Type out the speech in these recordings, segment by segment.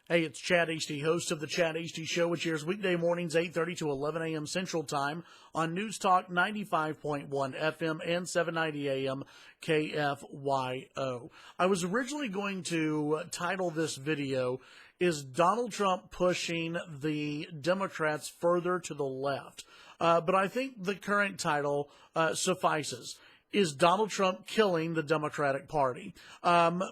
Hey, it's Chad Hasty, host of the Chad Hasty Show, which airs weekday mornings 8:30 to 11 a.m. Central Time on News Talk 95.1 FM and 790 AM KFYO. I was originally going to title this video, "Is Donald Trump pushing the Democrats further to the left?" But I think the current title suffices. Is Donald Trump killing the Democratic Party?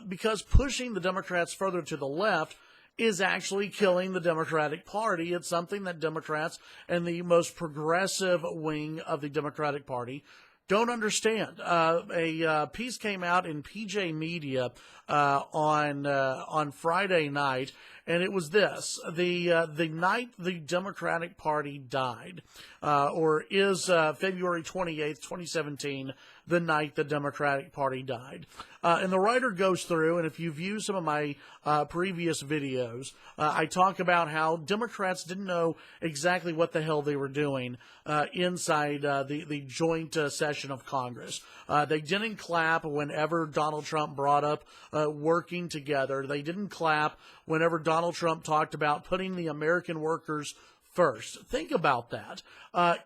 Because pushing the Democrats further to the left is actually killing the Democratic Party. It's something that Democrats and the most progressive wing of the Democratic Party don't understand. A piece came out in PJ Media on Friday night, and it was this: the night the Democratic Party died, or is February 28th, 2017, the night the Democratic Party died. And the writer goes through, and if you view some of my previous videos, I talk about how Democrats didn't know exactly what the hell they were doing inside the joint session of Congress. They didn't clap whenever Donald Trump brought up working together. They didn't clap whenever Donald Trump talked about putting the American workers first. Think about that.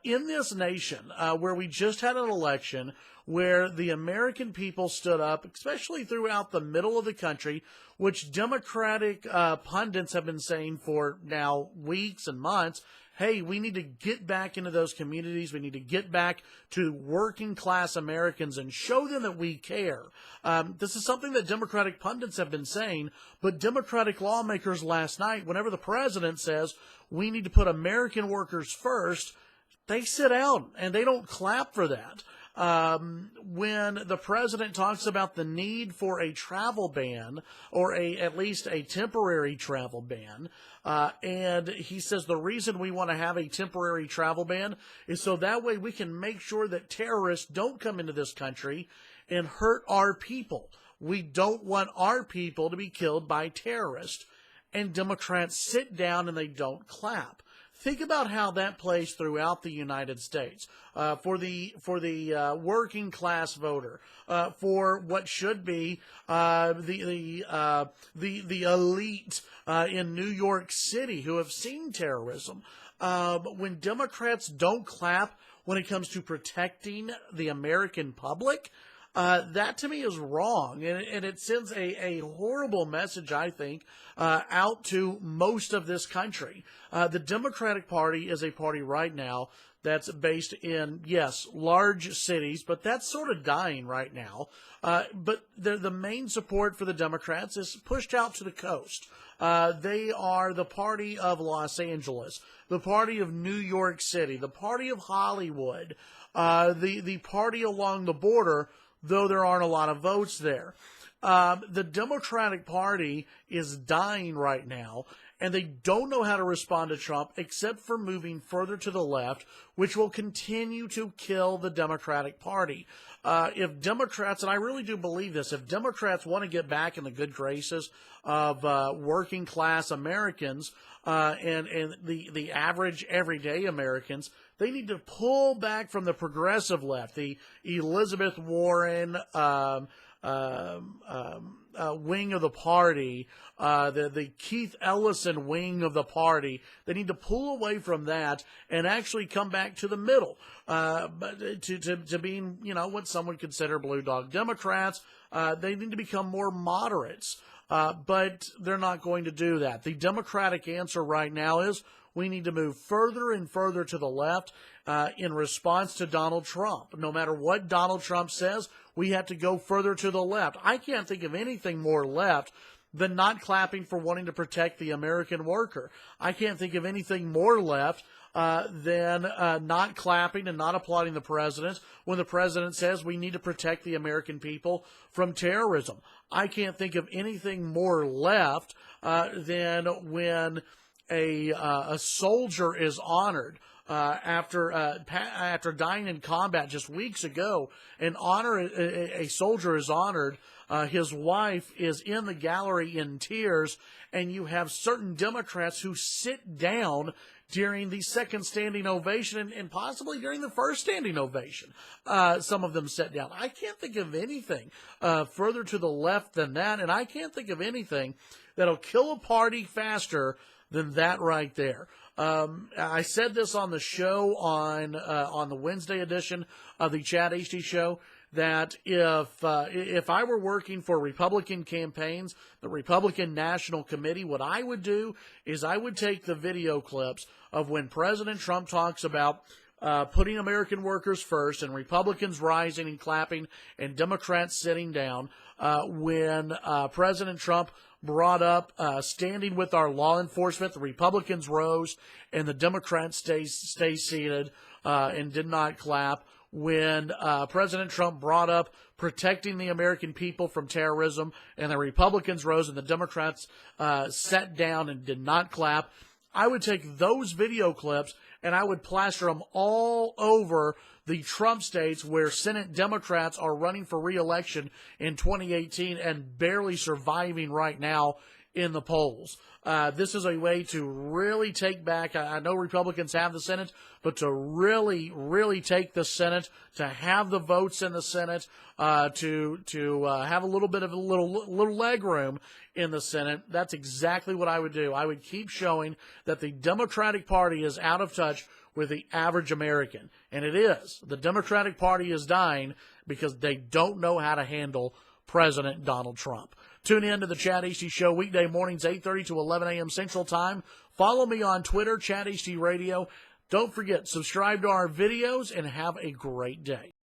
In this nation, where we just had an election where the American people stood up, especially throughout the middle of the country, which Democratic pundits have been saying for now weeks and months, hey, we need to get back into those communities. We need to get back to working class Americans and show them that we care. This is something that Democratic pundits have been saying, but Democratic lawmakers last night, whenever the president says we need to put American workers first, they sit down and they don't clap for that. When the president talks about the need for a travel ban, or at least a temporary travel ban, and he says the reason we want to have a temporary travel ban is so that way we can make sure that terrorists don't come into this country and hurt our people. We don't want our people to be killed by terrorists. And Democrats sit down and they don't clap. Think about how that plays throughout the United States for the working class voter, for what should be the elite in New York City who have seen terrorism. But when Democrats don't clap when it comes to protecting the American public, that to me is wrong, and it sends a horrible message, I think, out to most of this country. The Democratic Party is a party right now that's based in, yes, large cities, but that's sort of dying right now. But the main support for the Democrats is pushed out to the coast. They are the party of Los Angeles, the party of New York City, the party of Hollywood, the party along the border, though there aren't a lot of votes there. The Democratic Party is dying right now, and they don't know how to respond to Trump except for moving further to the left, which will continue to kill the Democratic Party. If Democrats, and I really do believe this, if Democrats want to get back in the good graces of working class Americans and the average everyday Americans, they need to pull back from the progressive left, the Elizabeth Warren wing of the party, the Keith Ellison wing of the party. They need to pull away from that and actually come back to the middle, to being, what some would consider blue dog Democrats. They need to become more moderates, but they're not going to do that. The Democratic answer right now is we need to move further and further to the left in response to Donald Trump. No matter what Donald Trump says, we have to go further to the left. I can't think of anything more left than not clapping for wanting to protect the American worker. I can't think of anything more left than not clapping and not applauding the president when the president says we need to protect the American people from terrorism. I can't think of anything more left than when a soldier is honored after dying in combat just weeks ago. A soldier is honored. His wife is in the gallery in tears, and you have certain Democrats who sit down during the second standing ovation and possibly during the first standing ovation. Some of them sat down. I can't think of anything further to the left than that, and I can't think of anything that'll kill a party faster than that right there. I said this on the show on the Wednesday edition of the Chad Hasty Show, that if I were working for Republican campaigns, the Republican National Committee, what I would do is I would take the video clips of when President Trump talks about putting American workers first and Republicans rising and clapping and Democrats sitting down, when President Trump brought up standing with our law enforcement, the Republicans rose and the Democrats stay seated and did not clap. When President Trump brought up protecting the American people from terrorism and the Republicans rose and the Democrats sat down and did not clap, I would take those video clips and I would plaster them all over the Trump states where Senate Democrats are running for re-election in 2018 and barely surviving right now in the polls. This is a way to really take back, I know Republicans have the Senate, but to really, really take the Senate, to have the votes in the Senate, to have a little bit of a little leg room in the Senate. That's exactly what I would do. I would keep showing that the Democratic Party is out of touch with the average American. And it is. The Democratic Party is dying because they don't know how to handle President Donald Trump. Tune in to the Chad Hasty Show weekday mornings, 8:30 to 11 a.m. Central Time. Follow me on Twitter, Chad Hasty Radio. Don't forget, subscribe to our videos and have a great day.